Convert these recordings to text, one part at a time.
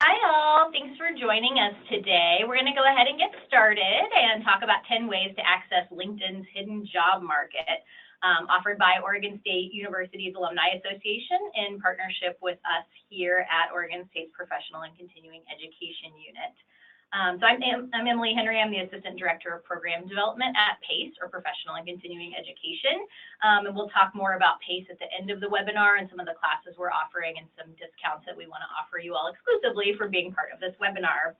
Hi all, thanks for joining us today. We're going to go ahead and get started and talk about 10 ways to access LinkedIn's hidden job market, offered by Oregon State University's Alumni Association in partnership with us here at Oregon State's Professional and Continuing Education Unit. I'm Emily Henry. I'm the Assistant Director of Program Development at PACE, or Professional and Continuing Education. And we'll talk more about PACE at the end of the webinar and some of the classes we're offering and some discounts that we want to offer you all exclusively for being part of this webinar.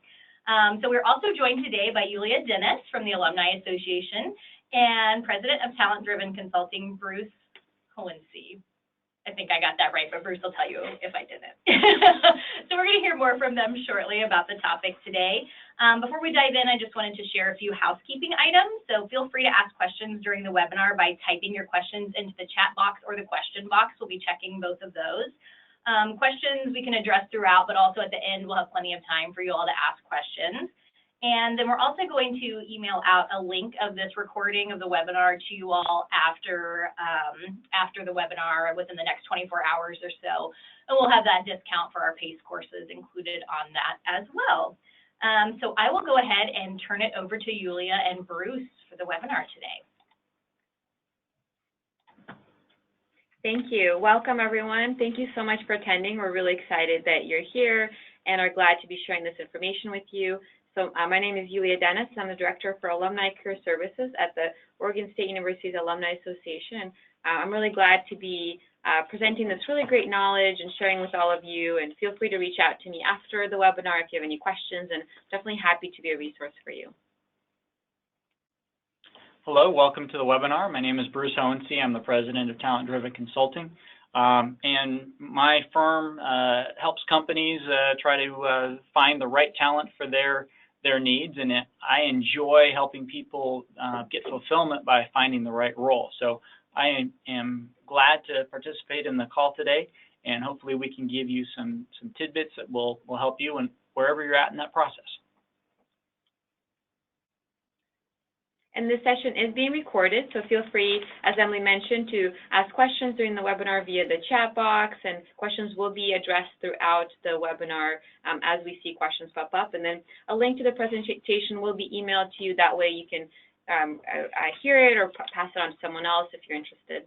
So we're also joined today by Yulia Dennis from the Alumni Association and President of Talent Driven Consulting, Bruce Hohensee. I think I got that right, but Bruce will tell you if I didn't. So we're going to hear more from them shortly about the topic today. Before we dive in, I just wanted to share a few housekeeping items. So feel free to ask questions during the webinar by typing your questions into the chat box or the question box. We'll be checking both of those. Questions we can address throughout, but also at the end, we'll have plenty of time for you all to ask questions. And then we're also going to email out a link of this recording of the webinar to you all after the webinar within the next 24 hours or so. And we'll have that discount for our PACE courses included on that as well. So I will go ahead and turn it over to Yulia and Bruce for the webinar today. Thank you. Welcome, everyone. Thank you so much for attending. We're really excited that you're here and are glad to be sharing this information with you. So my name is Yulia Dennis. I'm the Director for Alumni Career Services at the Oregon State University's Alumni Association. I'm really glad to be presenting this really great knowledge and sharing with all of you, and feel free to reach out to me after the webinar if you have any questions, and definitely happy to be a resource for you. Hello, welcome to the webinar. My name is Bruce Hohensee. I'm the President of Talent Driven Consulting. And my firm helps companies try to find the right talent for their needs, and I enjoy helping people get fulfillment by finding the right role. So I am glad to participate in the call today, and hopefully we can give you some tidbits that will help you and wherever you're at in that process. And this session is being recorded, so feel free, as Emily mentioned, to ask questions during the webinar via the chat box, and questions will be addressed throughout the webinar as we see questions pop up. And then a link to the presentation will be emailed to you. That way you can hear it or pass it on to someone else if you're interested.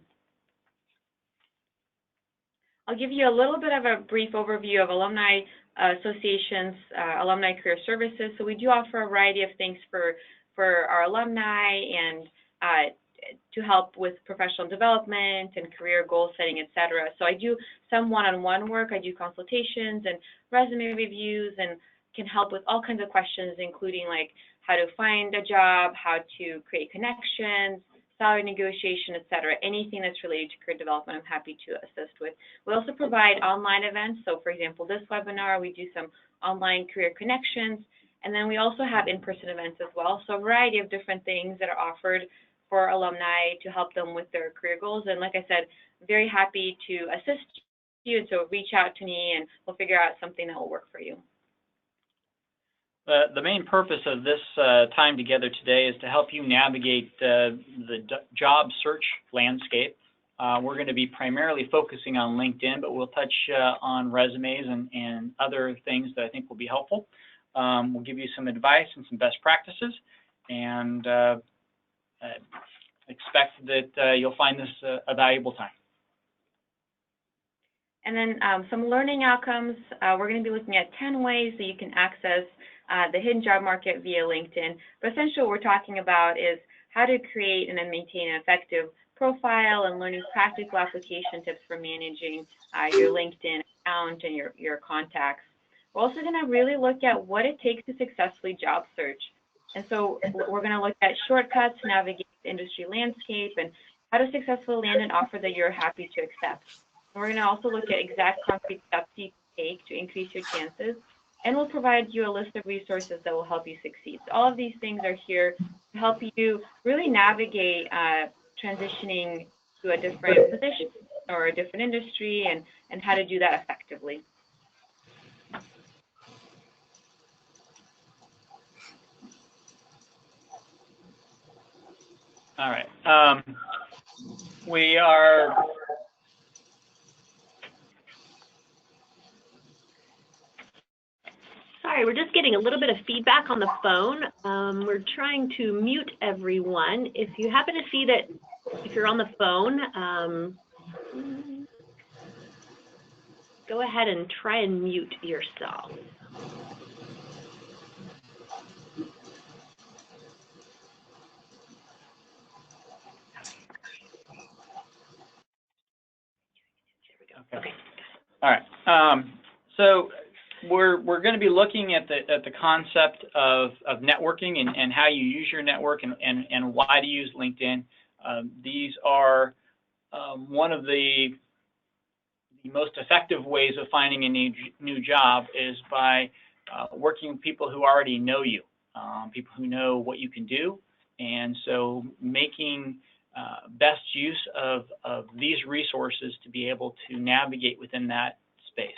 I'll give you a little bit of a brief overview of Alumni Association's Alumni Career Services. So we do offer a variety of things for our alumni and to help with professional development and career goal setting, etc. So I do some one-on-one work. I do consultations and resume reviews and can help with all kinds of questions, including like how to find a job, how to create connections, salary negotiation, etc. Anything that's related to career development, I'm happy to assist with. We also provide online events. So for example, this webinar, we do some online career connections. And then we also have in-person events as well. So a variety of different things that are offered for alumni to help them with their career goals. And like I said, very happy to assist you. So reach out to me and we'll figure out something that will work for you. The main purpose of this time together today is to help you navigate the job search landscape. We're going to be primarily focusing on LinkedIn, but we'll touch on resumes and other things that I think will be helpful. We'll give you some advice and some best practices, and expect that you'll find this a valuable time. And then some learning outcomes. We're going to be looking at 10 ways that you can access the hidden job market via LinkedIn. But essentially what we're talking about is how to create and then maintain an effective profile and learning practical application tips for managing your LinkedIn account and your contacts. We're also going to really look at what it takes to successfully job search. And so we're going to look at shortcuts to navigate the industry landscape and how to successfully land an offer that you're happy to accept. And we're going to also look at exact concrete steps you can take to increase your chances. And we'll provide you a list of resources that will help you succeed. So all of these things are here to help you really navigate transitioning to a different position or a different industry and how to do that effectively. All right. We are Sorry, we're just getting a little bit of feedback on the phone. We're trying to mute everyone. If you happen to see that, if you're on the phone, go ahead and try and mute yourself. Okay. All right. So we're going to be looking at the concept of networking and how you use your network and why to use LinkedIn. These are one of the most effective ways of finding a new job is by working with people who already know you, people who know what you can do, and so making best use of these resources to be able to navigate within that space.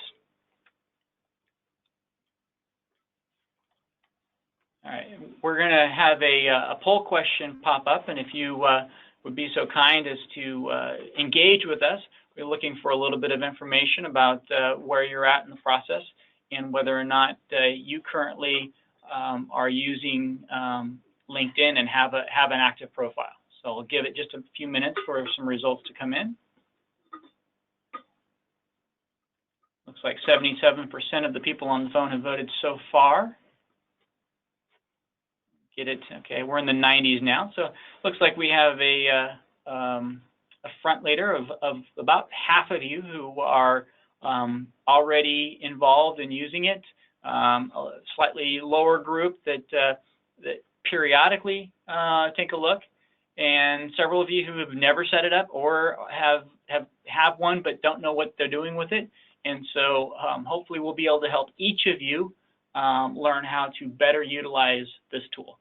All right, we're going to have a poll question pop up, and if you would be so kind as to engage with us, we're looking for a little bit of information about where you're at in the process and whether or not you currently are using LinkedIn and have an active profile. So I'll give it just a few minutes for some results to come in. Looks like 77% of the people on the phone have voted so far. Get it? Okay, we're in the 90s now. So looks like we have a front leader of about half of you who are already involved in using it. A slightly lower group that periodically take a look, and several of you who have never set it up or have one but don't know what they're doing with it. And so hopefully we'll be able to help each of you learn how to better utilize this tool.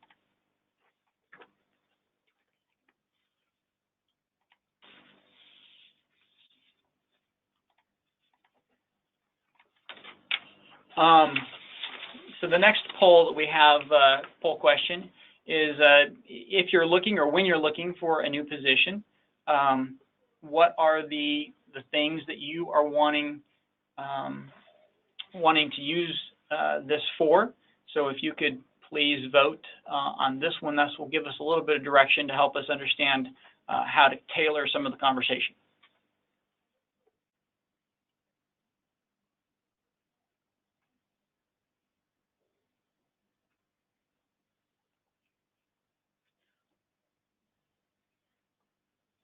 So the next poll that we have, poll question, is if you're looking or when you're looking for a new position, what are the things that you are wanting to use this for? So if you could please vote on this one, this will give us a little bit of direction to help us understand how to tailor some of the conversation.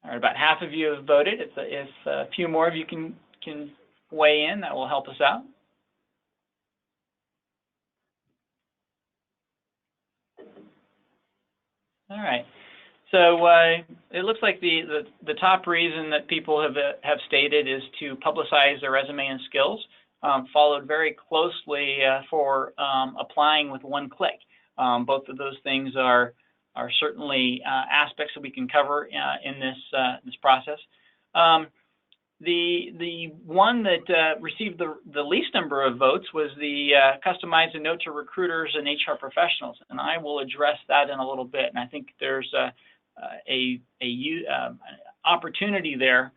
All right, about half of you have voted. If a few more of you can weigh in, that will help us out. All right. So it looks like the top reason that people have stated is to publicize their resume and skills, followed very closely for applying with one click. Both of those things are certainly aspects that we can cover in this process. The one that received the least number of votes was the customize a note to recruiters and HR professionals, and I will address that in a little bit. And I think there's an opportunity there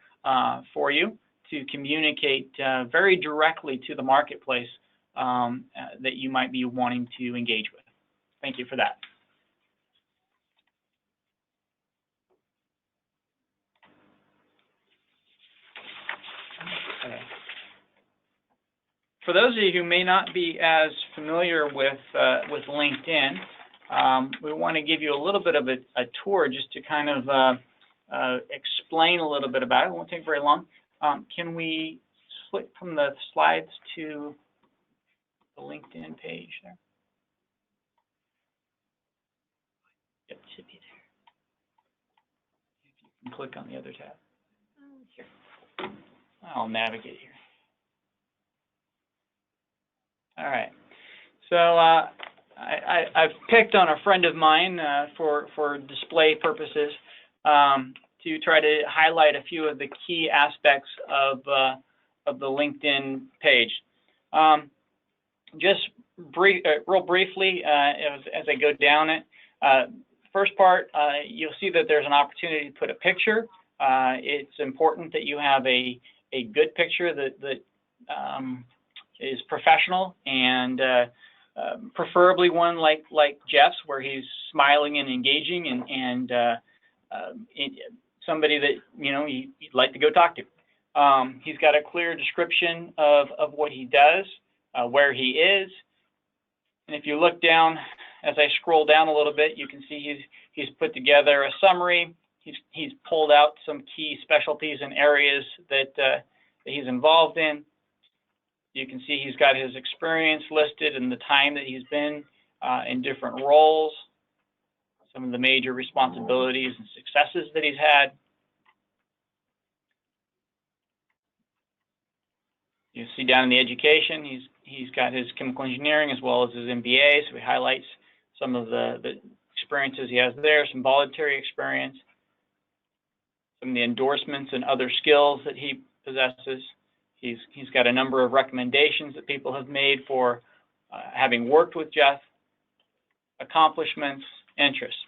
for you to communicate very directly to the marketplace that you might be wanting to engage with. Thank you for that. Okay. For those of you who may not be as familiar with LinkedIn, we want to give you a little bit of a tour just to kind of explain a little bit about it. It won't take very long. Can we flip from the slides to the LinkedIn page there? Yep, it should be there. If you can click on the other tab. Here. I'll navigate here. All right. So I've picked on a friend of mine for display purposes to try to highlight a few of the key aspects of the LinkedIn page. Just real briefly, as I go down it, first part, you'll see that there's an opportunity to put a picture. It's important that you have a good picture that is professional and preferably one like Jeff's, where he's smiling and engaging, and somebody that you'd like to go talk to. He's got a clear description of what he does, where he is, and if you look down, as I scroll down a little bit, you can see he's put together a summary. He's pulled out some key specialties and areas that he's involved in. You can see he's got his experience listed and the time that he's been in different roles, some of the major responsibilities and successes that he's had. You see down in the education, he's got his chemical engineering as well as his MBA, so he highlights some of the experiences he has there, some voluntary experience, some of the endorsements and other skills that he possesses. He's got a number of recommendations that people have made for having worked with Jeff, accomplishments, interests.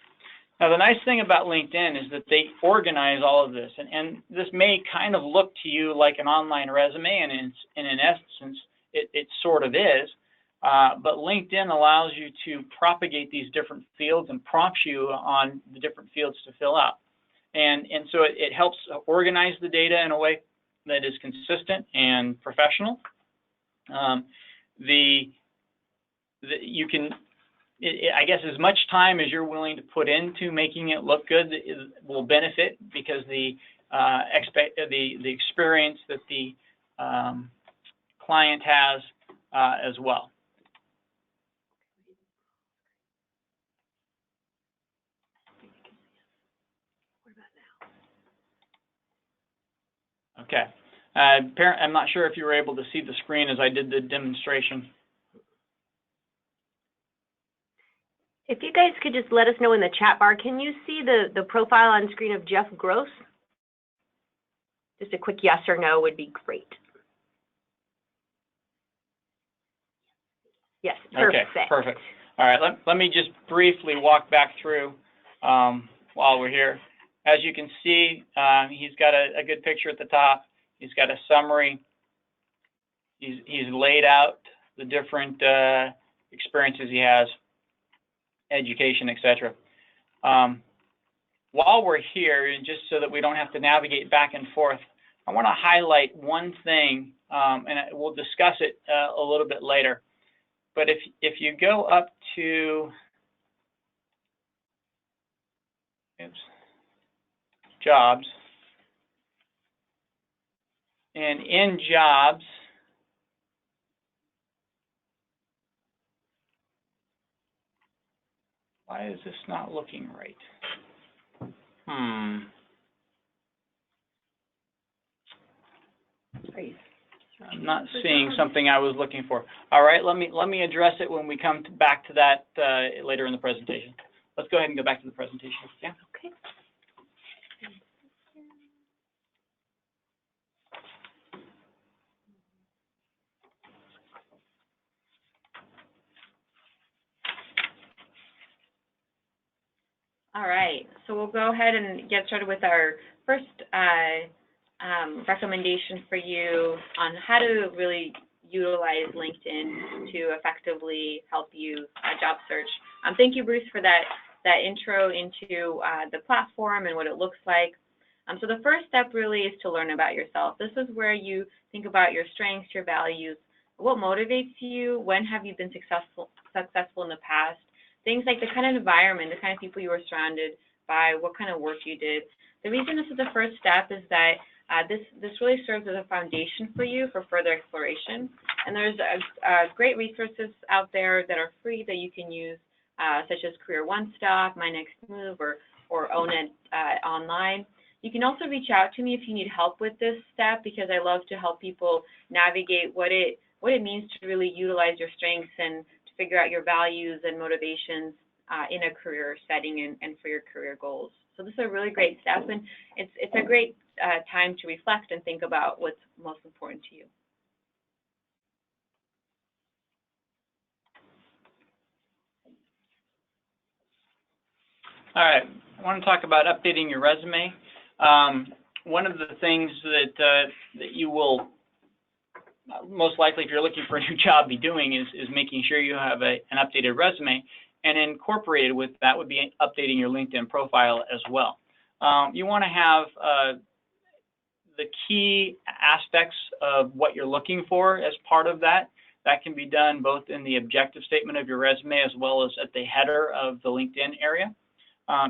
Now, the nice thing about LinkedIn is that they organize all of this, and this may kind of look to you like an online resume, and in essence, it sort of is, but LinkedIn allows you to propagate these different fields and prompts you on the different fields to fill out. And so it helps organize the data in a way that is consistent and professional. You can, I guess, as much time as you're willing to put into making it look good will benefit, because the experience that the client has as well. Okay. I'm not sure if you were able to see the screen as I did the demonstration. If you guys could just let us know in the chat bar, can you see the profile on screen of Jeff Gross? Just a quick yes or no would be great. Yes, perfect. Okay, perfect. All right, let me just briefly walk back through while we're here. As you can see, he's got a good picture at the top. He's got a summary. He's laid out the different experiences he has, education, etc. While we're here, and just so that we don't have to navigate back and forth, I want to highlight one thing, and we'll discuss it a little bit later. But if you go up to jobs, and in jobs, why is this not looking right? I'm not seeing something I was looking for. All right, let me address it when we come back to that later in the presentation. Let's go ahead and go back to the presentation. Yeah. Okay. All right, so we'll go ahead and get started with our first recommendation for you on how to really utilize LinkedIn to effectively help you job search. Thank you, Bruce, for that intro into the platform and what it looks like. So the first step really is to learn about yourself. This is where you think about your strengths, your values, what motivates you, when have you been successful in the past, things like the kind of environment, the kind of people you were surrounded by, what kind of work you did. The reason this is the first step is that this really serves as a foundation for you for further exploration. And there's great resources out there that are free that you can use, such as Career One Stop, My Next Move, or Own It online. You can also reach out to me if you need help with this step, because I love to help people navigate what it means to really utilize your strengths and to figure out your values and motivations in a career setting and for your career goals. So this is a really great step, and it's a great time to reflect and think about what's most important to you. All right, I want to talk about updating your resume. One of the things that you will most likely, if you're looking for a new job, be doing is making sure you have an updated resume, and incorporated with that would be updating your LinkedIn profile as well. You want to have the key aspects of what you're looking for as part of that. That can be done both in the objective statement of your resume as well as at the header of the LinkedIn area.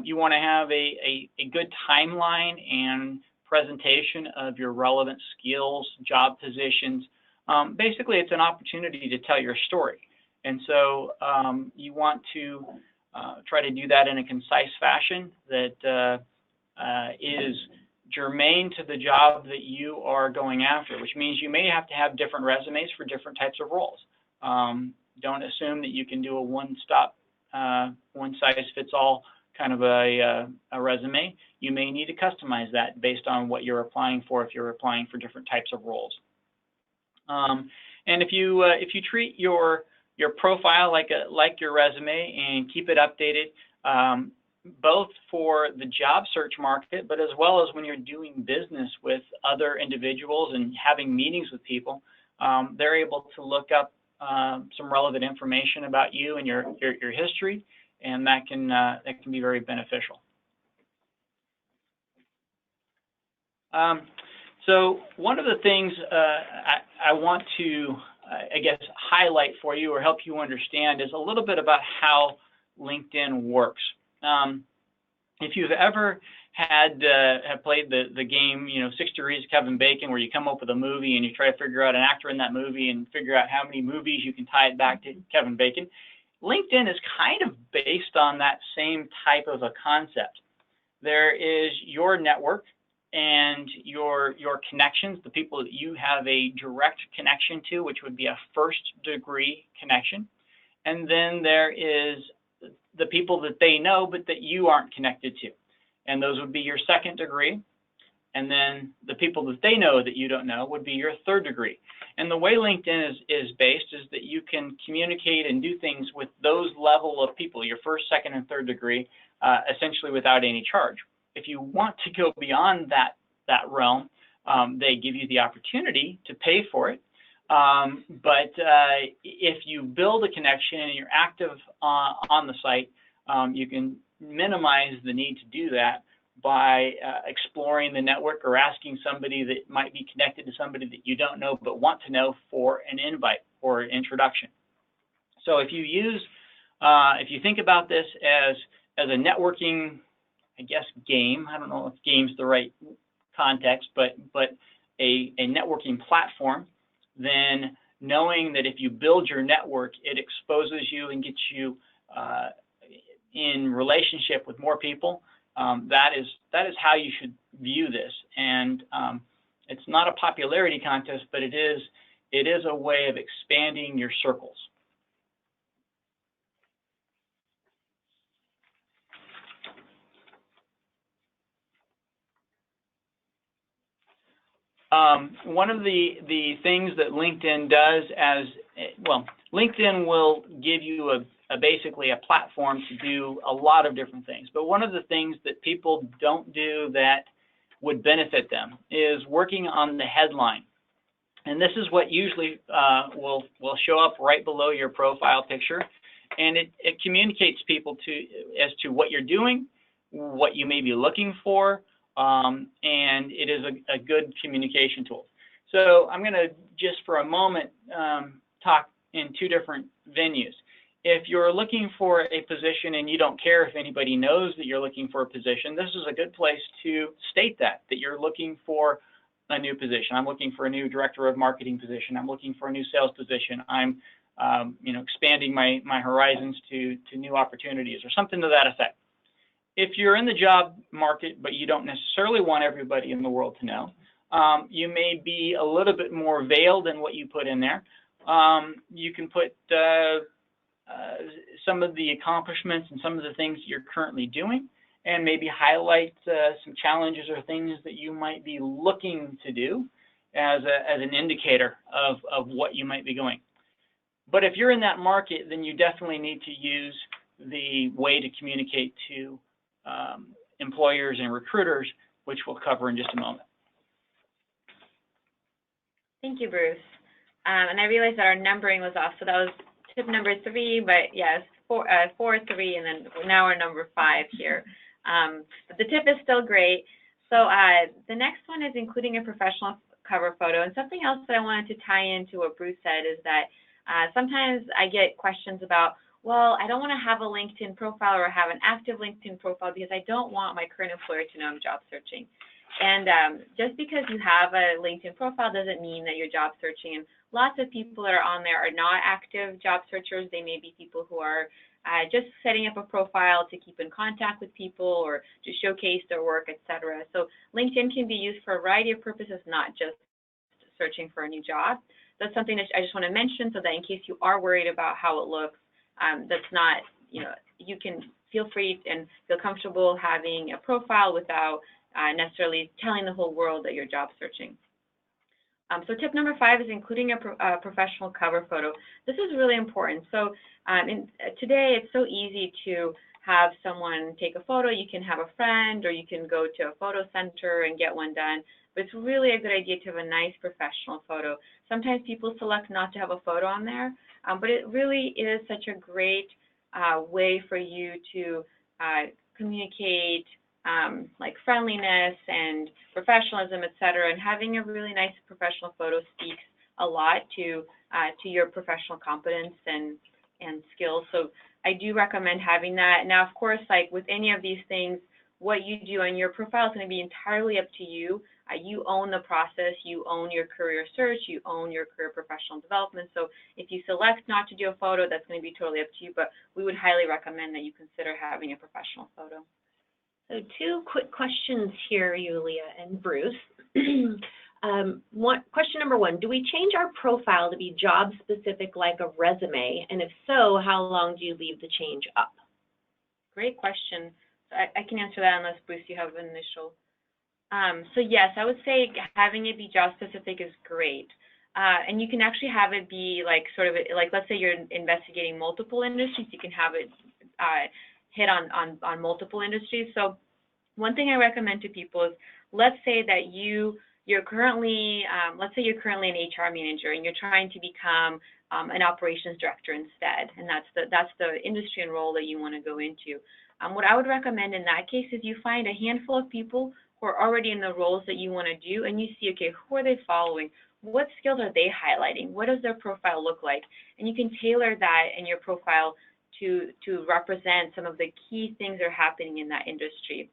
You want to have a good timeline and presentation of your relevant skills, job positions. Basically, it's an opportunity to tell your story. And so you want to try to do that in a concise fashion that is germane to the job that you are going after, which means you may have to have different resumes for different types of roles. Don't assume that you can do a one-stop, one-size-fits-all kind of a resume. You may need to customize that based on what you're applying for if you're applying for different types of roles. And if you treat your profile like your resume and keep it updated, both for the job search market, but as well as when you're doing business with other individuals and having meetings with people, they're able to look up some relevant information about you and your history, and that can be very beneficial. So one of the things I want to, I guess, highlight for you or help you understand is a little bit about how LinkedIn works. If you've ever have played the game, 6 Degrees of Kevin Bacon, where you come up with a movie and you try to figure out an actor in that movie and figure out how many movies you can tie it back to Kevin Bacon, LinkedIn is kind of based on that same type of a concept. There is your network and your connections, the people that you have a direct connection to, which would be a first-degree connection. And then there is the people that they know but that you aren't connected to. And those would be your second degree. And then the people that they know that you don't know would be your third degree. And the way LinkedIn is based is that you can communicate and do things with those level of people, your first, second, and third degree, essentially without any charge. If you want to go beyond that realm, they give you the opportunity to pay for it. But if you build a connection and you're active on the site, you can minimize the need to do that by exploring the network or asking somebody that might be connected to somebody that you don't know but want to know for an invite or introduction. So if you think about this as a networking, I guess, game, I don't know if game's the right context, but a networking platform, then knowing that if you build your network, it exposes you and gets you in relationship with more people, that is how you should view this. And it's not a popularity contest, but it is a way of expanding your circles. One of the things that LinkedIn does LinkedIn will give you basically a platform to do a lot of different things. But one of the things that people don't do that would benefit them is working on the headline. And this is what usually will show up right below your profile picture. And it communicates people as to what you're doing, what you may be looking for, and it is a good communication tool. So I'm going to just for a moment talk in two different venues. If you're looking for a position and you don't care if anybody knows that you're looking for a position, this is a good place to state that you're looking for a new position. I'm looking for a new director of marketing position. I'm looking for a new sales position. I'm expanding my horizons to new opportunities or something to that effect. If you're in the job market, but you don't necessarily want everybody in the world to know, you may be a little bit more veiled in what you put in there. You can put some of the accomplishments and some of the things you're currently doing, and maybe highlight some challenges or things that you might be looking to do as an indicator of what you might be doing. But if you're in that market, then you definitely need to use the way to communicate to employers and recruiters, which we'll cover in just a moment. Thank you, Bruce. And I realized that our numbering was off, so that was tip number 3, but yes, 4, 3, and then now we're number 5 here. But the tip is still great. So the next one is including a professional cover photo. And something else that I wanted to tie into what Bruce said is that sometimes I get questions about, well, I don't want to have a LinkedIn profile or have an active LinkedIn profile because I don't want my current employer to know I'm job searching. And just because you have a LinkedIn profile doesn't mean that you're job searching. And lots of people that are on there are not active job searchers. They may be people who are just setting up a profile to keep in contact with people or to showcase their work, etc. So LinkedIn can be used for a variety of purposes, not just searching for a new job. That's something that I just want to mention so that in case you are worried about how it looks, that's not, you can feel free and feel comfortable having a profile without necessarily telling the whole world that you're job searching. So tip number 5 is including a professional cover photo. This is really important. So today it's so easy to have someone take a photo. You can have a friend or you can go to a photo center and get one done. But it's really a good idea to have a nice professional photo. Sometimes people select not to have a photo on there, but it really is such a great way for you to communicate like friendliness and professionalism, etc. And having a really nice professional photo speaks a lot to your professional competence and skills. So I do recommend having that. Now, of course, like with any of these things, what you do on your profile is going to be entirely up to you. You own the process, you own your career search, you own your career professional development. So if you select not to do a photo, that's going to be totally up to you, but we would highly recommend that you consider having a professional photo. So 2 quick questions here, Yulia and Bruce. Question number 1, do we change our profile to be job specific like a resume? And if so, how long do you leave the change up? Great question. So I can answer that unless, Bruce, you have an initial. So yes, I would say having it be job specific is great. And you can actually have it be like sort of like, let's say you're investigating multiple industries, you can have it hit on multiple industries. So one thing I recommend to people is, let's say that you're currently, let's say you're currently an HR manager and you're trying to become an operations director instead, and that's the industry and role that you want to go into. What I would recommend in that case is you find a handful of people who are already in the roles that you want to do, and you see, okay, who are they following? What skills are they highlighting? What does their profile look like? And you can tailor that in your profile to represent some of the key things that are happening in that industry.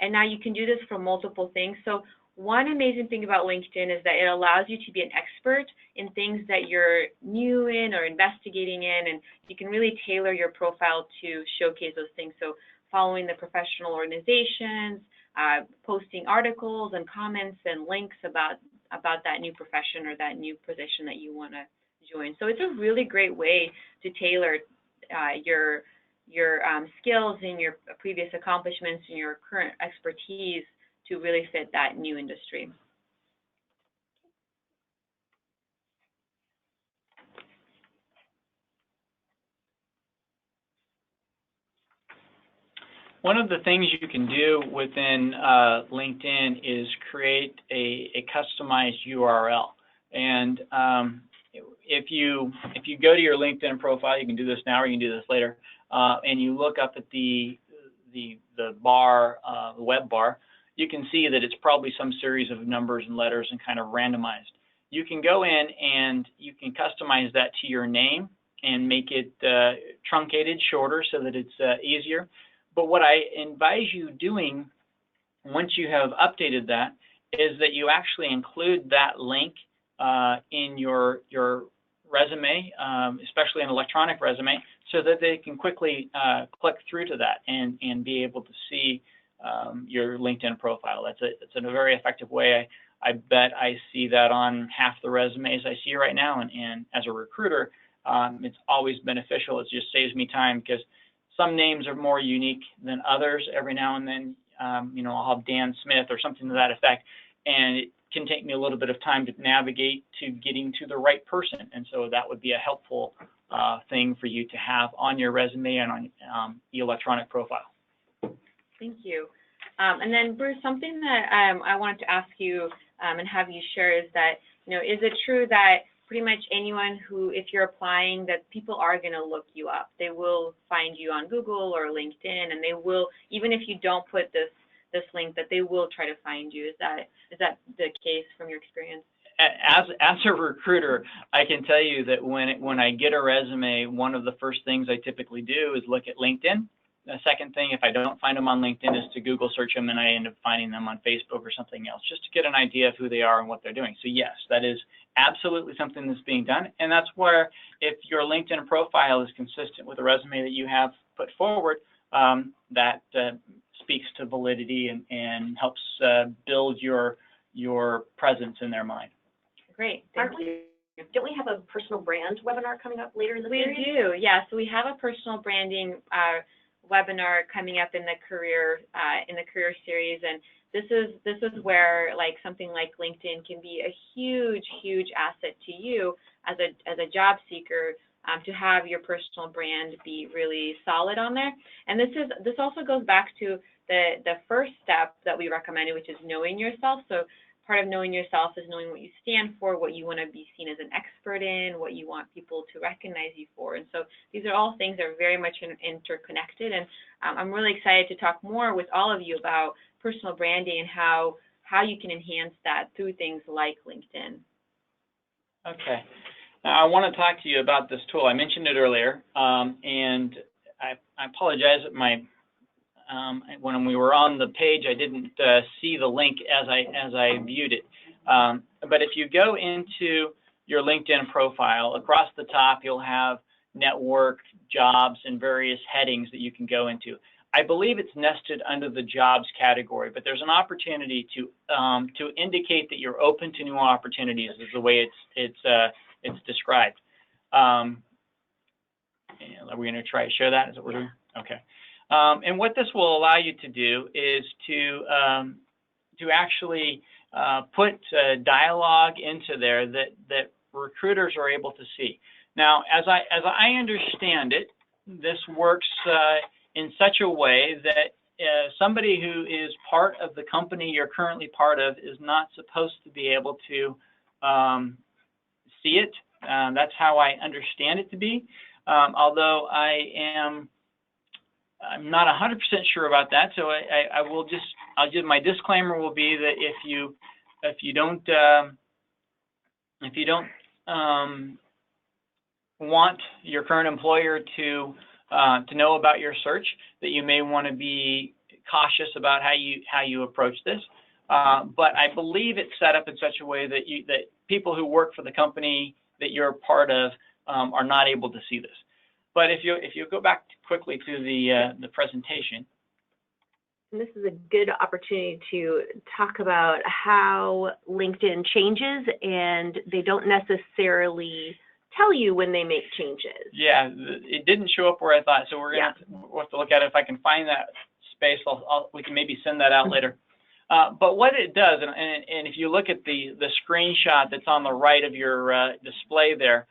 And now you can do this for multiple things. So one amazing thing about LinkedIn is that it allows you to be an expert in things that you're new in or investigating in, and you can really tailor your profile to showcase those things. So following the professional organizations, posting articles and comments and links about that new profession or that new position that you want to join. So it's a really great way to tailor your skills and your previous accomplishments and your current expertise to really fit that new industry. One of the things you can do within LinkedIn is create a customized URL. And if you go to your LinkedIn profile, you can do this now or you can do this later, and you look up at the bar, the web bar, you can see that it's probably some series of numbers and letters and kind of randomized. You can go in and you can customize that to your name and make it truncated, shorter, so that it's easier. But what I advise you doing once you have updated that is that you actually include that link in your resume, especially an electronic resume, so that they can quickly click through to that and be able to see your LinkedIn profile. It's a very effective way. I bet I see that on half the resumes I see right now, and as a recruiter, it's always beneficial. It just saves me time because some names are more unique than others. Every now and then, I'll have Dan Smith or something to that effect, and it can take me a little bit of time to navigate to getting to the right person. And so that would be a helpful thing for you to have on your resume and on the electronic profile. Thank you. And then, Bruce, something that I wanted to ask you and have you share is that, is it true that pretty much anyone who, if you're applying, that people are going to look you up. They will find you on Google or LinkedIn, and they will, even if you don't put this link, that they will try to find you. Is that the case from your experience? As a recruiter, I can tell you that when I get a resume, one of the first things I typically do is look at LinkedIn. The second thing, if I don't find them on LinkedIn, is to Google search them, and I end up finding them on Facebook or something else, just to get an idea of who they are and what they're doing. So yes, that is absolutely something that's being done, and that's where, if your LinkedIn profile is consistent with the resume that you have put forward, that speaks to validity and helps build your presence in their mind. Great. Don't we have a personal brand webinar coming up later in the series? We do, yeah. So we have a personal branding webinar coming up in the career series, and this is where something like LinkedIn can be a huge asset to you as a job seeker, to have your personal brand be really solid on there. And this also goes back to the first step that we recommended, which is knowing yourself. So part of knowing yourself is knowing what you stand for, what you want to be seen as an expert in, what you want people to recognize you for. And so these are all things that are very much interconnected. And I'm really excited to talk more with all of you about personal branding and how you can enhance that through things like LinkedIn. Okay. Now, I want to talk to you about this tool. I mentioned it earlier, and I apologize that when we were on the page, I didn't see the link as I viewed it. But if you go into your LinkedIn profile, across the top you'll have network, jobs, and various headings that you can go into. I believe it's nested under the jobs category, but there's an opportunity to indicate that you're open to new opportunities, is the way it's described. Are we going to try to share that? Is that what we're doing? Okay. And what this will allow you to do is to actually put dialogue into there that recruiters are able to see. Now, as I understand it, this works in such a way that somebody who is part of the company you're currently part of is not supposed to be able to see it. That's how I understand it to be. Although I'm not 100% sure about that, so I'll give my disclaimer will be that if you don't want your current employer to know about your search, that you may want to be cautious about how you approach this. But I believe it's set up in such a way that people who work for the company that you're part of are not able to see this. But if you go back quickly to the presentation. And this is a good opportunity to talk about how LinkedIn changes, and they don't necessarily tell you when they make changes. Yeah, it didn't show up where I thought, so we'll have to look at it. If I can find that space, we can maybe send that out later. But what it does, and if you look at the screenshot that's on the right of your display there,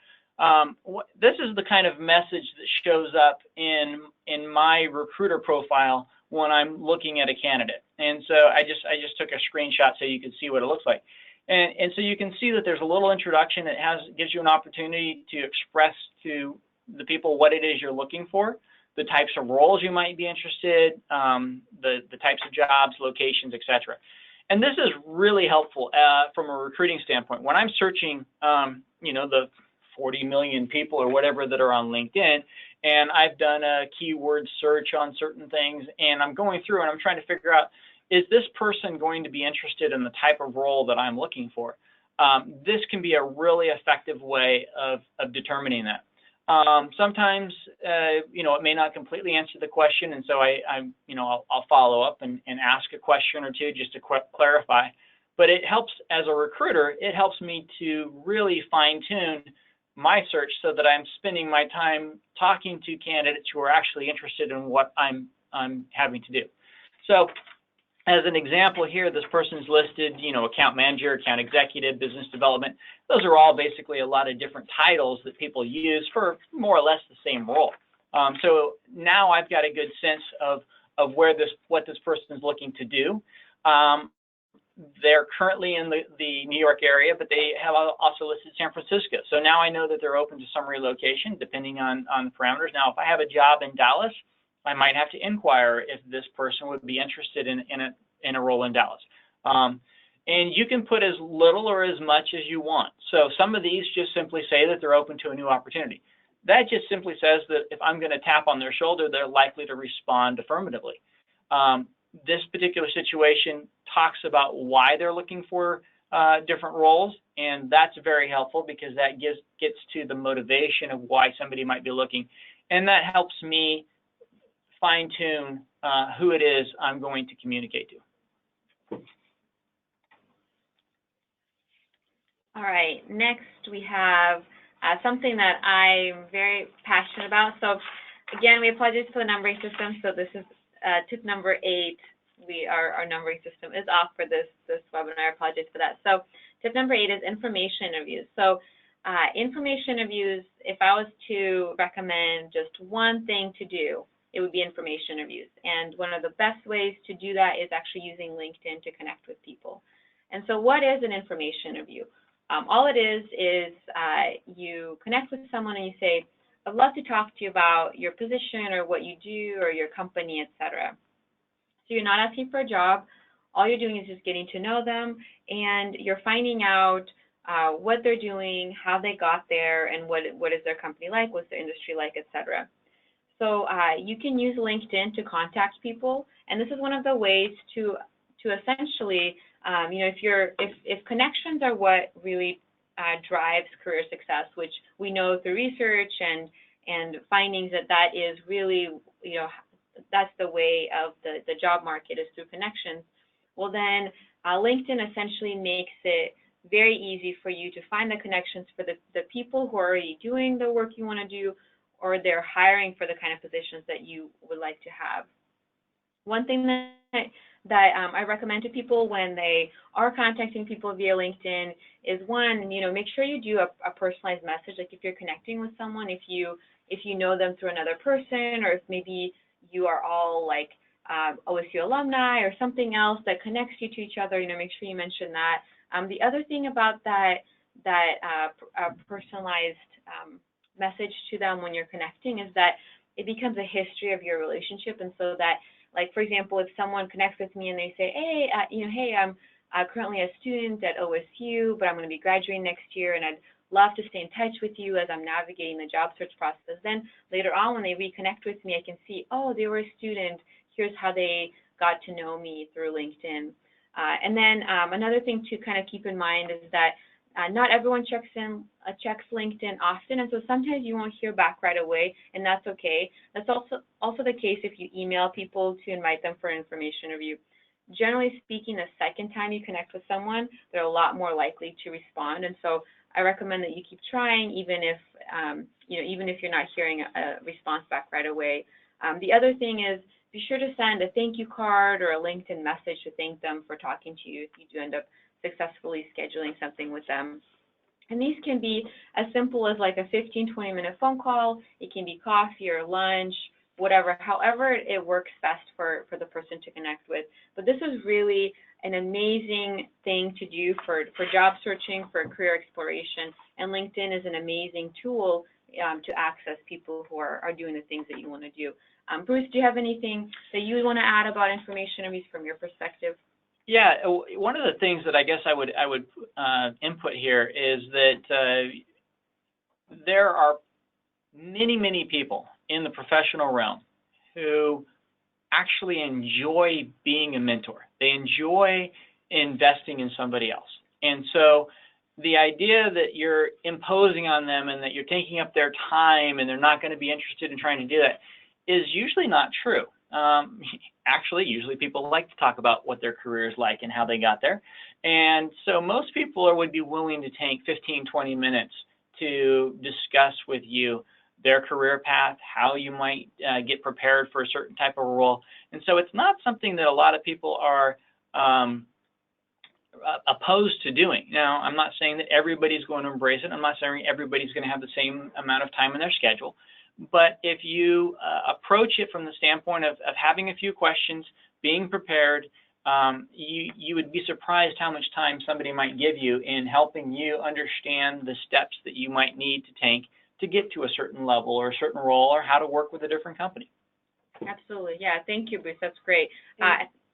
this is the kind of message that shows up in my recruiter profile when I'm looking at a candidate. And so I just took a screenshot so you can see what it looks like. And so you can see that there's a little introduction that gives you an opportunity to express to the people what it is you're looking for, the types of roles you might be interested, the types of jobs, locations, etc. And this is really helpful from a recruiting standpoint. When I'm searching, the 40 million people or whatever that are on LinkedIn, and I've done a keyword search on certain things, and I'm going through and I'm trying to figure out, is this person going to be interested in the type of role that I'm looking for? This can be a really effective way of determining that. Sometimes, it may not completely answer the question, and so I'll follow up and ask a question or two just to clarify. But it helps, as a recruiter, it helps me to really fine-tune my search so that I'm spending my time talking to candidates who are actually interested in what I'm having to do. So, as an example here, this person's listed, account manager, account executive, business development. Those are all basically a lot of different titles that people use for more or less the same role. So now I've got a good sense of what this person is looking to do. they're currently in the New York area, but they have also listed San Francisco. So now I know that they're open to some relocation depending on the parameters. Now, if I have a job in Dallas, I might have to inquire if this person would be interested in a role in Dallas. And you can put as little or as much as you want. So some of these just simply say that they're open to a new opportunity. That just simply says that if I'm going to tap on their shoulder, they're likely to respond affirmatively. This particular situation talks about why they're looking for different roles, and that's very helpful because that gets to the motivation of why somebody might be looking, and that helps me fine-tune who it is I'm going to communicate to. All right, next we have something that I'm very passionate about. So again, we apologize for the numbering system. So this is tip number 8. Our numbering system is off for this webinar. I apologize for that. So tip number 8 is information interviews. So information interviews, if I was to recommend just one thing to do, it would be information interviews. And one of the best ways to do that is actually using LinkedIn to connect with people. And so what is an information interview? All it is you connect with someone and you say, I'd love to talk to you about your position or what you do or your company, etc. So you're not asking for a job. All you're doing is just getting to know them, and you're finding out what they're doing, how they got there, and what is their company like, what's their industry like, etc. So you can use LinkedIn to contact people, and this is one of the ways to essentially, if connections are what really drives career success, which we know through research and findings that is really, that's the way of the job market is through connections. Well, then LinkedIn essentially makes it very easy for you to find the connections for the people who are already doing the work you want to do, or they're hiring for the kind of positions that you would like to have. One thing that I recommend to people when they are contacting people via LinkedIn is, one, make sure you do a personalized message. Like if you're connecting with someone, if you know them through another person, or if maybe you are all like OSU alumni or something else that connects you to each other, make sure you mention that. The other thing about that personalized message to them when you're connecting is that it becomes a history of your relationship, and so that, like, for example, if someone connects with me and they say, hey, hey, I'm currently a student at OSU, but I'm going to be graduating next year, and I'd love to stay in touch with you as I'm navigating the job search process. Then later on, when they reconnect with me, I can see, oh, they were a student. Here's how they got to know me through LinkedIn. And then another thing to kind of keep in mind is that not everyone checks LinkedIn often, and so sometimes you won't hear back right away, and that's okay. That's also the case if you email people to invite them for an information review. Generally speaking, the second time you connect with someone, they're a lot more likely to respond, and so I recommend that you keep trying, even if you're not hearing a response back right away. The other thing is, be sure to send a thank you card or a LinkedIn message to thank them for talking to you if you do end up successfully scheduling something with them. And these can be as simple as like a 15-20-minute phone call. It can be coffee or lunch, whatever, however it works best for the person to connect with. But this is really an amazing thing to do for job searching, for career exploration, and LinkedIn is an amazing tool to access people who are doing the things that you want to do. Bruce, do you have anything that you want to add about information interviews from your perspective? Yeah, one of the things that I guess I would input here is that there are many people in the professional realm who actually enjoy being a mentor. They enjoy investing in somebody else. And so the idea that you're imposing on them and that you're taking up their time and they're not going to be interested in trying to do that is usually not true. Actually, usually people like to talk about what their career is like and how they got there. And so most people would be willing to take 15-20 minutes to discuss with you their career path, how you might get prepared for a certain type of role. And so it's not something that a lot of people are opposed to doing. Now, I'm not saying that everybody's going to embrace it. I'm not saying everybody's going to have the same amount of time in their schedule. But if you approach it from the standpoint of having a few questions, being prepared, you would be surprised how much time somebody might give you in helping you understand the steps that you might need to take to get to a certain level or a certain role, or how to work with a different company. Absolutely. Yeah. Thank you, Bruce. That's great.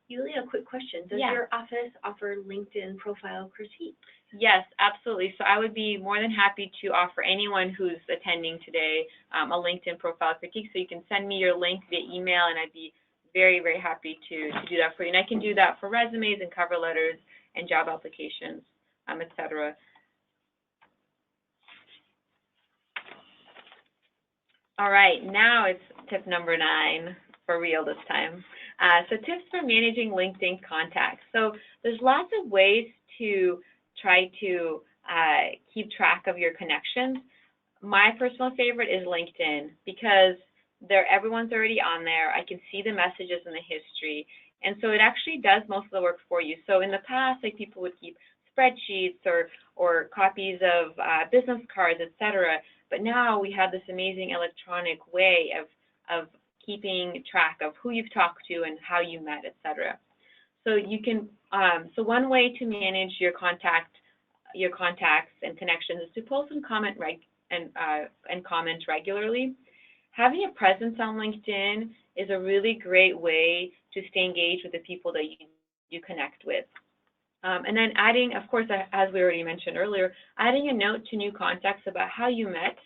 Yulia, a quick question. Does your office offer LinkedIn profile critique? Yes, absolutely. So I would be more than happy to offer anyone who's attending today a LinkedIn profile critique. So you can send me your link via email, and I'd be very, very happy to do that for you. And I can do that for resumes and cover letters and job applications, et cetera. All right, now it's tip number 9, for real this time. So tips for managing LinkedIn contacts. So there's lots of ways to try to keep track of your connections. My personal favorite is LinkedIn, because everyone's already on there. I can see the messages in the history, and so it actually does most of the work for you. So in the past, like, people would keep spreadsheets or copies of business cards, etc. But now we have this amazing electronic way of keeping track of who you've talked to and how you met, etc. So you can so one way to manage your contacts and connections is to post and comment comment regularly. Having a presence on LinkedIn is a really great way to stay engaged with the people that you connect with. And then adding, of course, as we already mentioned earlier, adding a note to new contacts about how you met,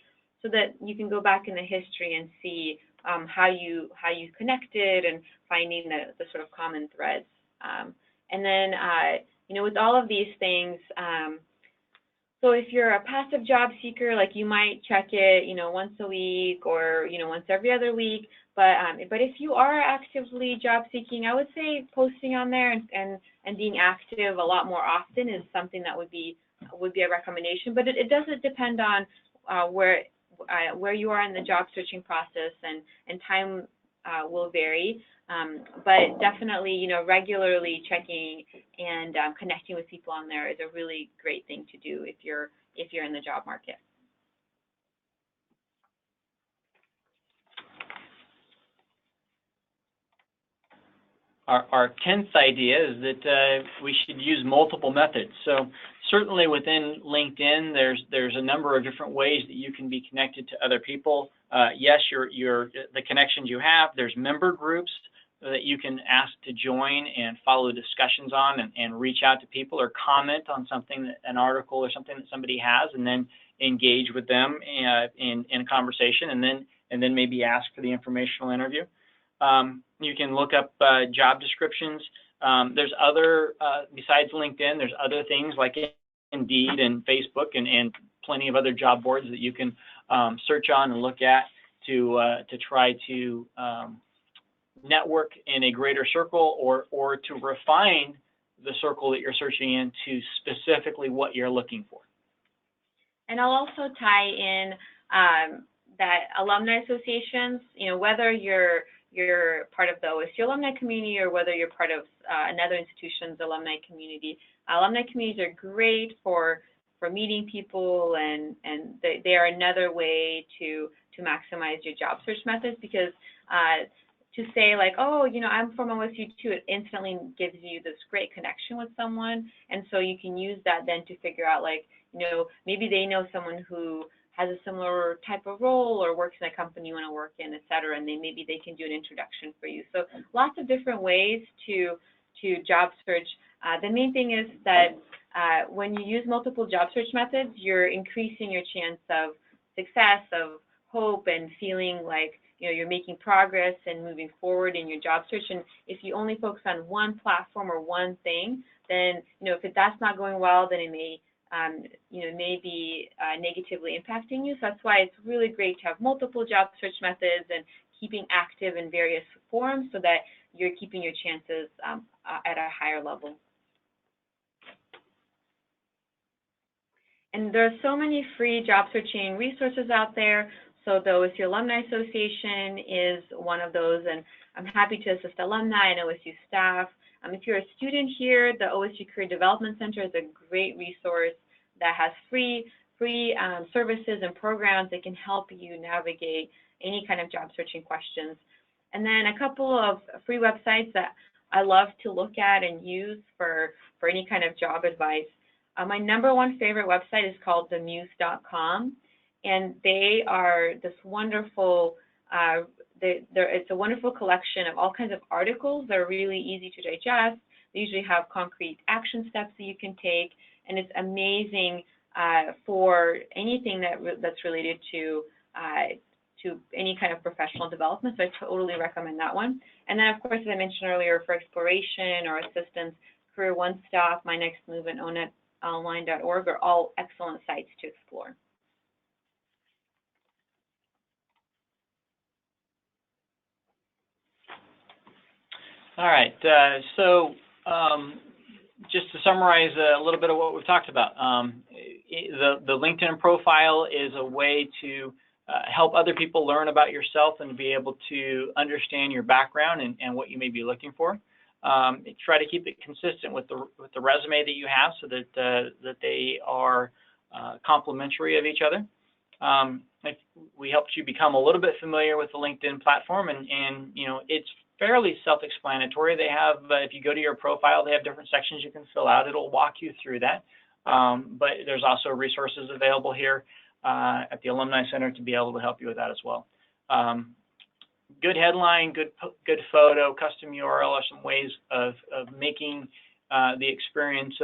so that you can go back in the history and see how you connected, and finding the sort of common threads. And then, with all of these things, so if you're a passive job seeker, like, you might check it, once a week, or, once every other week. But if you are actively job seeking, I would say posting on there and being active a lot more often is something that would be a recommendation. But it doesn't depend on where you are in the job searching process, and time will vary. But definitely, regularly checking and connecting with people on there is a really great thing to do if you're in the job market. Our 10th idea is that we should use multiple methods. So certainly within LinkedIn, there's a number of different ways that you can be connected to other people. Yes, the connections you have. There's member groups that you can ask to join and follow discussions on, and reach out to people, or comment on something, an article or something that somebody has, and then engage with them in a conversation, and then maybe ask for the informational interview. You can look up job descriptions. There's other, besides LinkedIn, there's other things like Indeed and Facebook and plenty of other job boards that you can search on and look at to try to network in a greater circle, or to refine the circle that you're searching in to specifically what you're looking for. And I'll also tie in that alumni associations, whether you're part of the OSU alumni community, or whether you're part of another institution's alumni community. Alumni communities are great for meeting people, and they are another way to maximize your job search methods, because to say, like, oh, I'm from OSU too, it instantly gives you this great connection with someone, and so you can use that then to figure out, like, maybe they know someone who has a similar type of role, or works in a company you want to work in, et cetera, and maybe they can do an introduction for you. So lots of different ways to job search. The main thing is that when you use multiple job search methods, you're increasing your chance of success, of hope, and feeling like you're making progress and moving forward in your job search. And if you only focus on one platform or one thing, then if that's not going well, then it may be negatively impacting you. So that's why it's really great to have multiple job search methods and keeping active in various forums, so that you're keeping your chances at a higher level. And there are so many free job searching resources out there. So the OSU Alumni Association is one of those, and I'm happy to assist alumni and OSU staff. If you're a student here, the OSU Career Development Center is a great resource that has free services and programs that can help you navigate any kind of job searching questions. And then a couple of free websites that I love to look at and use for any kind of job advice. My #1 favorite website is called themuse.com, and they are this wonderful, it's a wonderful collection of all kinds of articles that are really easy to digest. They usually have concrete action steps that you can take, and it's amazing for anything that's related to any kind of professional development, so I totally recommend that one. And then, of course, as I mentioned earlier, for exploration or assistance, Career One Stop, My Next Move, and OSUAlumni.org are all excellent sites to explore. All right, so just to summarize a little bit of what we've talked about, the LinkedIn profile is a way to help other people learn about yourself and be able to understand your background and what you may be looking for. Try to keep it consistent with the resume that you have, so that they are complementary of each other. We helped you become a little bit familiar with the LinkedIn platform, and you know, it's fairly self-explanatory. They have, if you go to your profile, they have different sections you can fill out. It'll walk you through that. But there's also resources available here at the Alumni Center to be able to help you with that as well. Good headline, good photo, custom URL are some ways of making the experience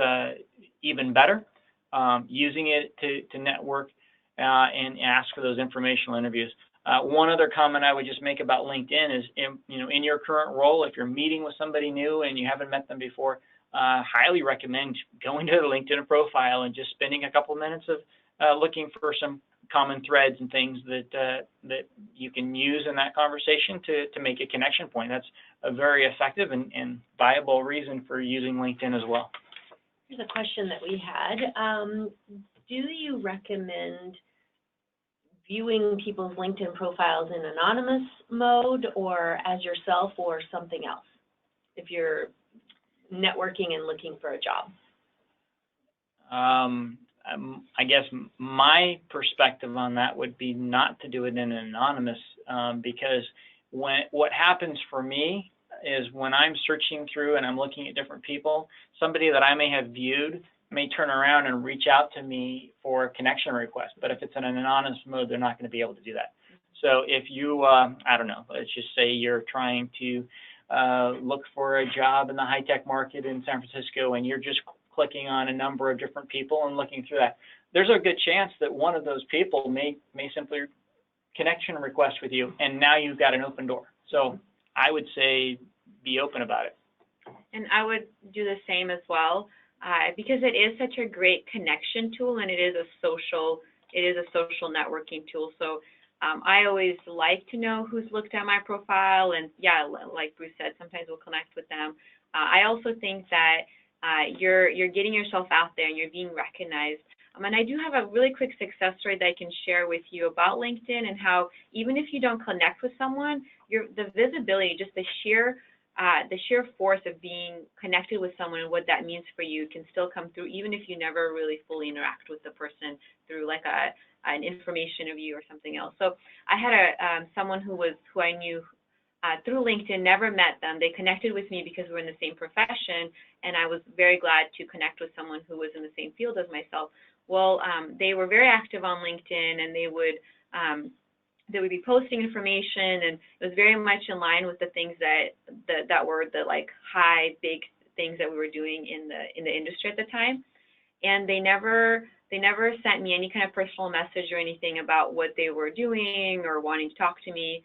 even better, using it to network and ask for those informational interviews. One other comment I would just make about LinkedIn is, in your current role, if you're meeting with somebody new and you haven't met them before, highly recommend going to the LinkedIn profile and just spending a couple of minutes of looking for some common threads and things that you can use in that conversation to make a connection point. That's a very effective and viable reason for using LinkedIn as well. Here's a question that we had. Do you recommend viewing people's LinkedIn profiles in anonymous mode or as yourself or something else if you're networking and looking for a job? I guess my perspective on that would be not to do it in anonymous, because what happens for me is when I'm searching through and I'm looking at different people, somebody that I may have viewed may turn around and reach out to me for a connection request. But if it's in an anonymous mode, they're not going to be able to do that. So if you, I don't know, let's just say you're trying to look for a job in the high-tech market in San Francisco, and you're just clicking on a number of different people and looking through that, there's a good chance that one of those people may simply connection request with you, and now you've got an open door. So I would say be open about it. And I would do the same as well. Because it is such a great connection tool, and it is a social networking tool. So I always like to know who's looked at my profile, and yeah, like Bruce said, sometimes we'll connect with them. I also think that you're getting yourself out there and you're being recognized. And I do have a really quick success story that I can share with you about LinkedIn and how even if you don't connect with someone, the visibility, just the sheer force of being connected with someone and what that means for you can still come through, even if you never really fully interact with the person through like an information review or something else. So I had someone who I knew through LinkedIn, never met them. They connected with me because we're in the same profession, and I was very glad to connect with someone who was in the same field as myself. Well, they were very active on LinkedIn, and they would be posting information, and it was very much in line with the things that were the like high, big things that we were doing in the industry at the time. And they never sent me any kind of personal message or anything about what they were doing or wanting to talk to me,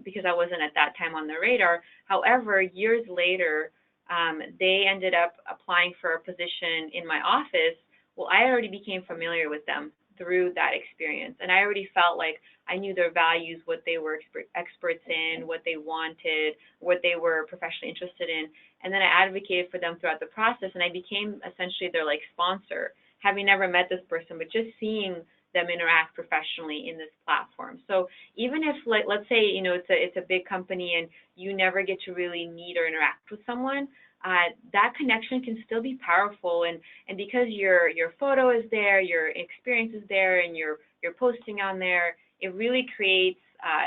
because I wasn't at that time on their radar. However, years later, they ended up applying for a position in my office. Well, I already became familiar with them through that experience, and I already felt like I knew their values, what they were experts in, what they wanted, what they were professionally interested in, and then I advocated for them throughout the process, and I became essentially their like sponsor, having never met this person, but just seeing them interact professionally in this platform. So even if, like, let's say, you know, it's a big company and you never get to really meet or interact with someone, that connection can still be powerful, and because your photo is there, your experience is there, and you're posting on there, it really creates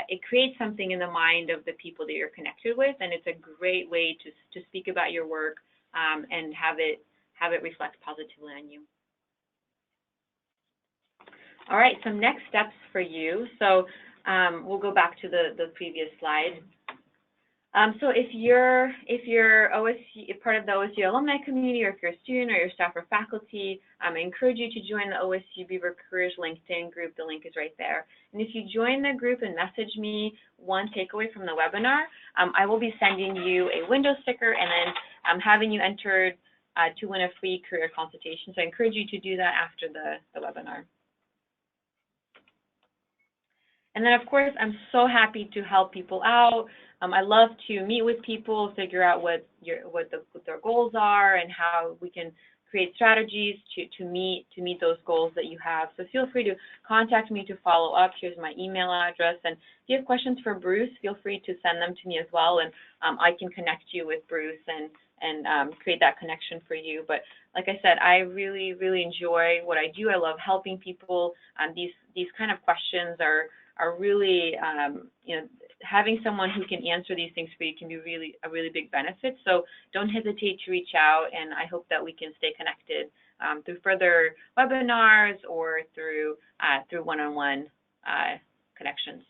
it creates something in the mind of the people that you're connected with, and it's a great way to speak about your work and have it reflect positively on you. All right, some next steps for you. So we'll go back to the previous slide. So if you're part of the OSU alumni community, or if you're a student or your staff or faculty, I encourage you to join the OSU Beaver Careers LinkedIn group. The link is right there. And if you join the group and message me one takeaway from the webinar, I will be sending you a window sticker and then having you entered to win a free career consultation. So I encourage you to do that after the webinar. And then, of course, I'm so happy to help people out. I love to meet with people, figure out what their goals are, and how we can create strategies to meet those goals that you have. So feel free to contact me to follow up. Here's my email address. And if you have questions for Bruce, feel free to send them to me as well, and I can connect you with Bruce and create that connection for you. But like I said, I really, really enjoy what I do. I love helping people. These kind of questions are really, having someone who can answer these things for you can be a really big benefit. So don't hesitate to reach out, and I hope that we can stay connected through further webinars or through one-on-one connections.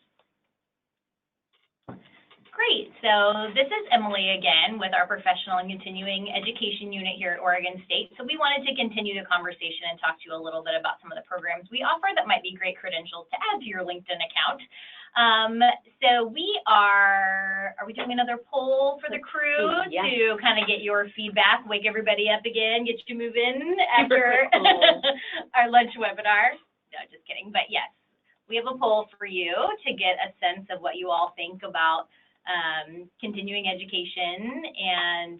Great. So this is Emily again with our Professional and Continuing Education Unit here at Oregon State. So we wanted to continue the conversation and talk to you a little bit about some of the programs we offer that might be great credentials to add to your LinkedIn account. So are we doing another poll for the crew to kind of get your feedback, wake everybody up again, get you moving after our lunch webinar? No, just kidding. But yes, we have a poll for you to get a sense of what you all think about continuing education, and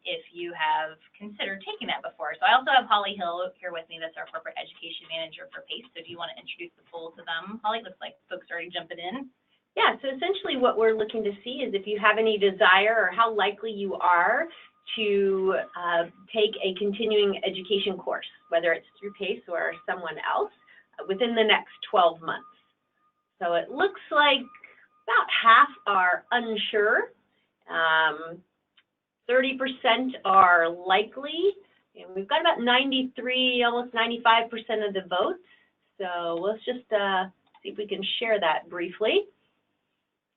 if you have considered taking that before. So I also have Holly Hill here with me, that's our Corporate Education Manager for PACE. So do you want to introduce the poll to them? Holly, looks like folks are already jumping in. Yeah, so essentially what we're looking to see is if you have any desire or how likely you are to take a continuing education course, whether it's through PACE or someone else, within the next 12 months. So it looks like about half are unsure, 30% are likely, and we've got about 93, almost 95% of the votes. So let's just see if we can share that briefly.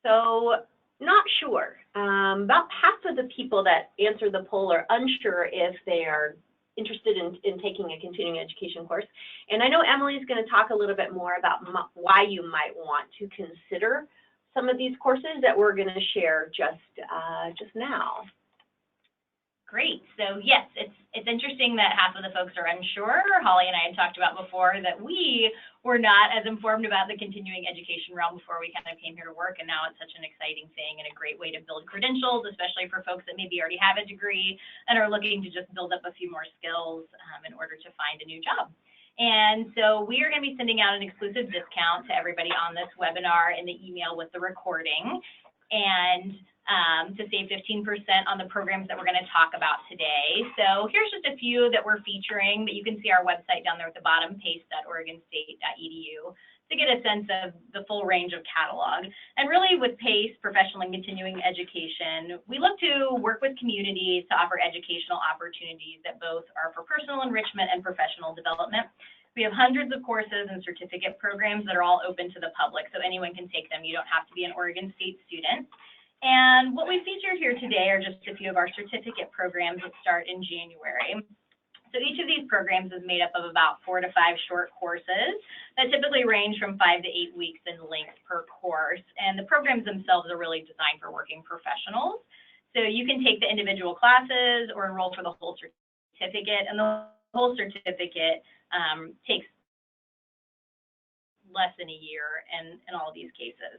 So not sure. About half of the people that answer the poll are unsure if they are interested in taking a continuing education course. And I know Emily's going to talk a little bit more about why you might want to consider some of these courses that we're going to share just now. Great. So yes, it's interesting that half of the folks are unsure. Holly and I had talked about before that we were not as informed about the continuing education realm before we kind of came here to work, and now it's such an exciting thing and a great way to build credentials, especially for folks that maybe already have a degree and are looking to just build up a few more skills in order to find a new job. And so we are going to be sending out an exclusive discount to everybody on this webinar in the email with the recording, and to save 15% on the programs that we're going to talk about today. So here's just a few that we're featuring, but you can see our website down there at the bottom, pace.oregonstate.edu, to get a sense of the full range of catalog. And really with PACE, Professional and Continuing Education, we look to work with communities to offer educational opportunities that both are for personal enrichment and professional development. We have hundreds of courses and certificate programs that are all open to the public, so anyone can take them. You don't have to be an Oregon State student. And what we featured here today are just a few of our certificate programs that start in January. So each of these programs is made up of about 4 to 5 short courses that typically range from 5 to 8 weeks in length per course. And the programs themselves are really designed for working professionals. So you can take the individual classes or enroll for the whole certificate, and the whole certificate takes less than a year in all of these cases.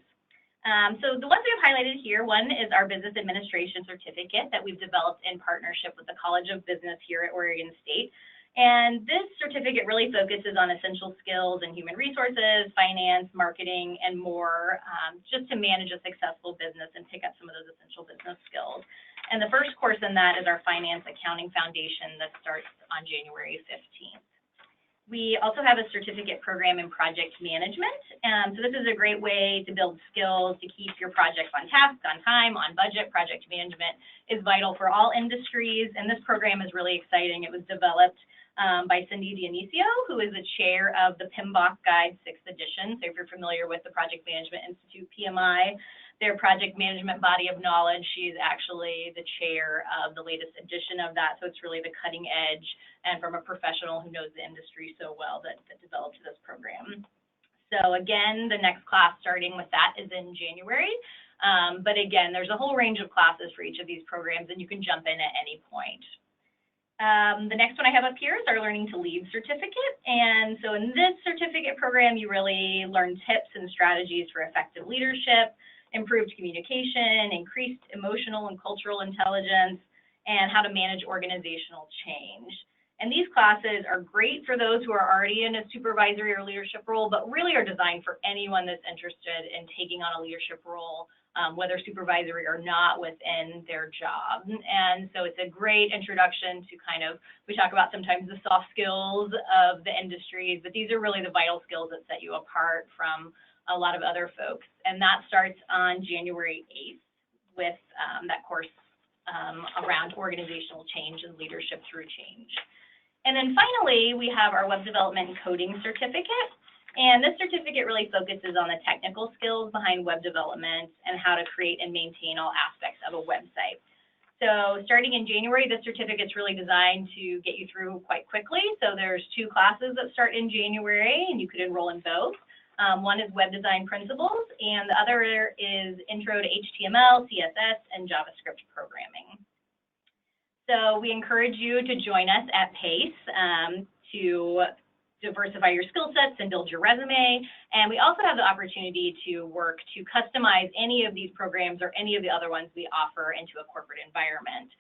So the ones we have highlighted here, one is our Business Administration Certificate that we've developed in partnership with the College of Business here at Oregon State. And this certificate really focuses on essential skills in human resources, finance, marketing, and more, just to manage a successful business and pick up some of those essential business skills. And the first course in that is our Finance Accounting Foundation that starts on January 15th. We also have a certificate program in project management. So this is a great way to build skills to keep your projects on task, on time, on budget. Project management is vital for all industries, and this program is really exciting. It was developed by Cindy Dionisio, who is the chair of the PMBOK Guide 6th edition. So if you're familiar with the Project Management Institute, PMI, their project management body of knowledge, she's actually the chair of the latest edition of that. So it's really the cutting edge, and from a professional who knows the industry so well that developed this program. So again, the next class starting with that is in January. But again, there's a whole range of classes for each of these programs, and you can jump in at any point. The next one I have up here is our Learning to Lead certificate. And so in this certificate program, you really learn tips and strategies for effective leadership, improved communication, increased emotional and cultural intelligence, and how to manage organizational change. And these classes are great for those who are already in a supervisory or leadership role, but really are designed for anyone that's interested in taking on a leadership role, whether supervisory or not, within their job. And so it's a great introduction to kind of, we talk about sometimes the soft skills of the industries, but these are really the vital skills that set you apart from a lot of other folks. And that starts on January 8th with that course around organizational change and leadership through change. And then finally, we have our Web Development and Coding certificate. And this certificate really focuses on the technical skills behind web development and how to create and maintain all aspects of a website. So starting in January, this certificate's really designed to get you through quite quickly. So there's 2 classes that start in January, and you could enroll in both. One is Web Design Principles, and the other is Intro to HTML, CSS, and JavaScript Programming. So we encourage you to join us at PACE to diversify your skill sets and build your resume. And we also have the opportunity to work to customize any of these programs or any of the other ones we offer into a corporate environment.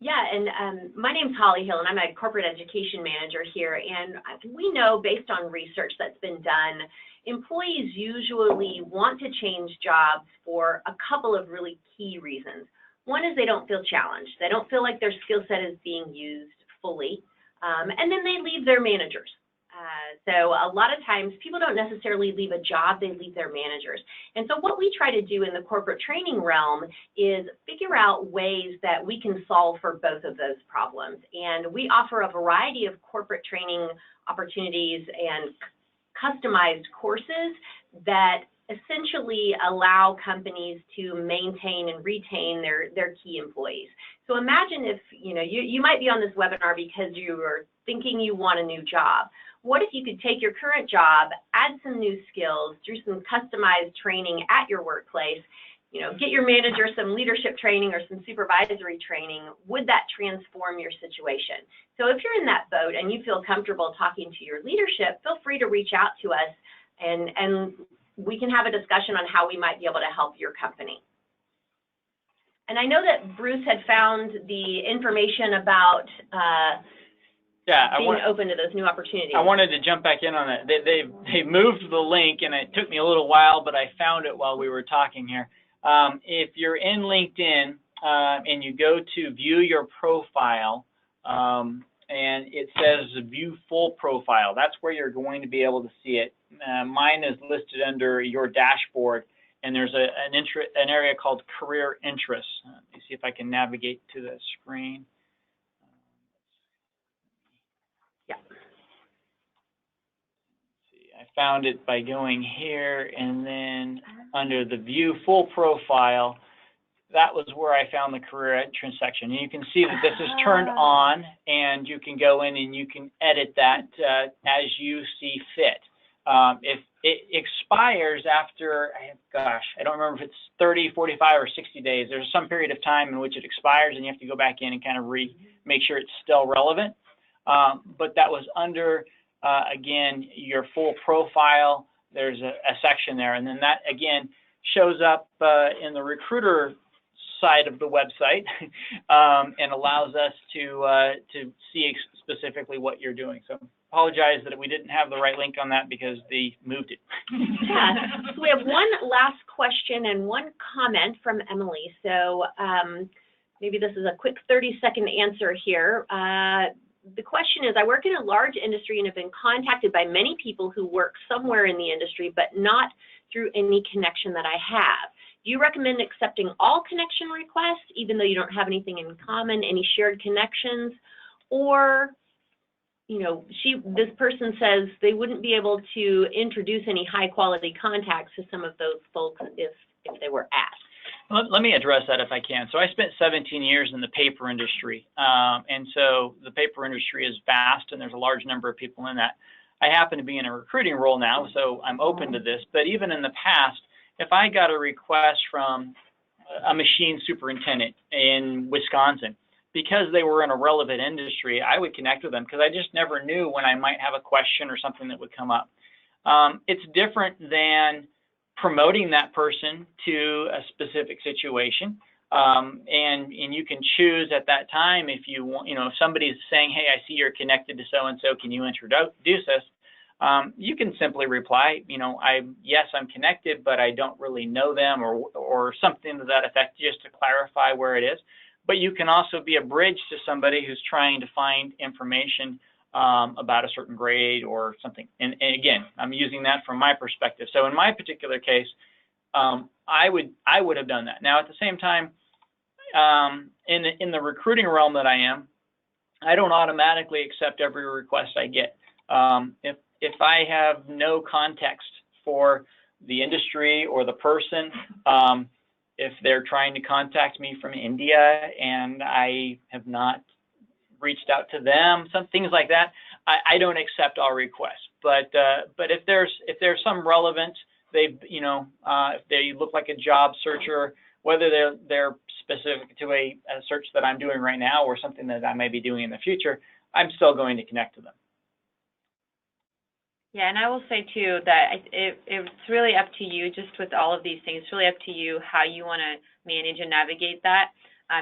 Yeah, and my name's Holly Hill, and I'm a corporate education manager here. And we know, based on research that's been done, employees usually want to change jobs for a couple of really key reasons. One is they don't feel challenged. They don't feel like their skill set is being used fully. And then they leave their managers. So a lot of times people don't necessarily leave a job, they leave their managers. And so what we try to do in the corporate training realm is figure out ways that we can solve for both of those problems. And we offer a variety of corporate training opportunities and customized courses that essentially allow companies to maintain and retain their key employees. So imagine if, you might be on this webinar because you are thinking you want a new job. What if you could take your current job, add some new skills, do some customized training at your workplace, get your manager some leadership training or some supervisory training? Would that transform your situation? So if you're in that boat and you feel comfortable talking to your leadership, feel free to reach out to us and we can have a discussion on how we might be able to help your company. And I know that Bruce had found the information about being open to those new opportunities. I wanted to jump back in on that. They moved the link, and it took me a little while, but I found it while we were talking here. If you're in LinkedIn and you go to view your profile, and it says view full profile, that's where you're going to be able to see it. Mine is listed under your dashboard, and there's an area called career interests. Let me see if I can navigate to the screen. Yeah. See, I found it by going here, and then under the view full profile, that was where I found the career entrance section. And you can see that this is turned on, and you can go in and you can edit that as you see fit. If it expires after, gosh, I don't remember if it's 30, 45, or 60 days. There's some period of time in which it expires, and you have to go back in and kind of make sure it's still relevant. But that was under, again, your full profile. There's a section there, and then that, again, shows up in the recruiter side of the website and allows us to see specifically what you're doing. So apologize that we didn't have the right link on that because they moved it. Yeah. So we have one last question and one comment from Emily. So maybe this is a quick 30-second answer here. the question is, I work in a large industry and have been contacted by many people who work somewhere in the industry, but not through any connection that I have. Do you recommend accepting all connection requests, even though you don't have anything in common, any shared connections? Or, you know, this person says they wouldn't be able to introduce any high quality contacts to some of those folks if they were asked. Let me address that if I can. So I spent 17 years in the paper industry, and so the paper industry is vast, and there's a large number of people in that. I happen to be in a recruiting role now, so I'm open to this. But even in the past, if I got a request from a machine superintendent in Wisconsin, because they were in a relevant industry, I would connect with them because I just never knew when I might have a question or something that would come up. It's different than promoting that person to a specific situation, and you can choose at that time if you want. You know, if somebody's saying, "Hey, I see you're connected to so and so. Can you introduce us?" You can simply reply, you know, yes, I'm connected, but I don't really know them, or something to that effect, just to clarify where it is. But you can also be a bridge to somebody who's trying to find information about a certain grade or something. And again, I'm using that from my perspective. So in my particular case, I would have done that. Now at the same time, in the recruiting realm that I am, I don't automatically accept every request I get. If I have no context for the industry or the person, if they're trying to contact me from India and I have not reached out to them, some things like that, I don't accept all requests. But if there's some relevance, if they look like a job searcher, whether they're specific to a search that I'm doing right now or something that I may be doing in the future, I'm still going to connect to them. Yeah, and I will say too that it's really up to you. Just with all of these things, it's really up to you how you want to manage and navigate that.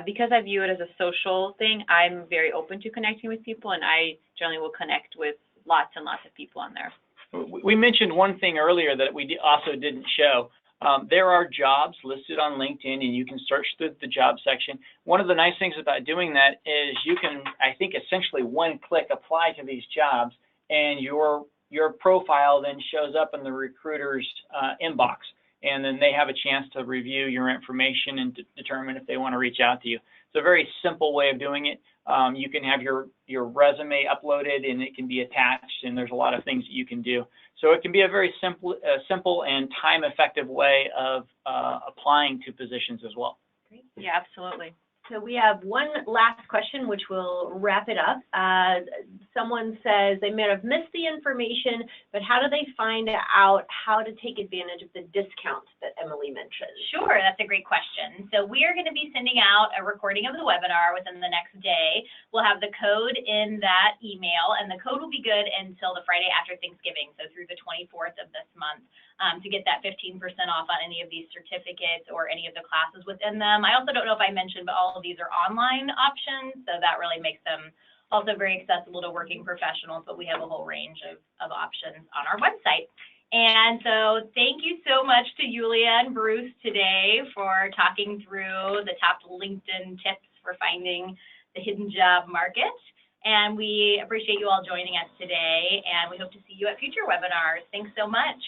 Because I view it as a social thing, I'm very open to connecting with people, and I generally will connect with lots and lots of people on there. We mentioned one thing earlier that we also didn't show. There are jobs listed on LinkedIn, and you can search through the job section. One of the nice things about doing that is you can, I think, essentially one-click apply to these jobs, and your profile then shows up in the recruiter's inbox, and then they have a chance to review your information and determine if they want to reach out to you. It's a very simple way of doing it. You can have your resume uploaded, and it can be attached, and there's a lot of things that you can do. So it can be a very simple and time-effective way of applying to positions as well. Great. Yeah, absolutely. So we have one last question, which will wrap it up. Someone says they may have missed the information, but how do they find out how to take advantage of the discounts that Emily mentioned? Sure, that's a great question. So we are going to be sending out a recording of the webinar within the next day. We'll have the code in that email, and the code will be good until the Friday after Thanksgiving, so through the 24th of this month, to get that 15% off on any of these certificates or any of the classes within them. I also don't know if I mentioned, but all of these are online options, so that really makes them also very accessible to working professionals, but we have a whole range of options on our website. And so thank you so much to Julia and Bruce today for talking through the top LinkedIn tips for finding the hidden job market. And we appreciate you all joining us today, and we hope to see you at future webinars. Thanks so much.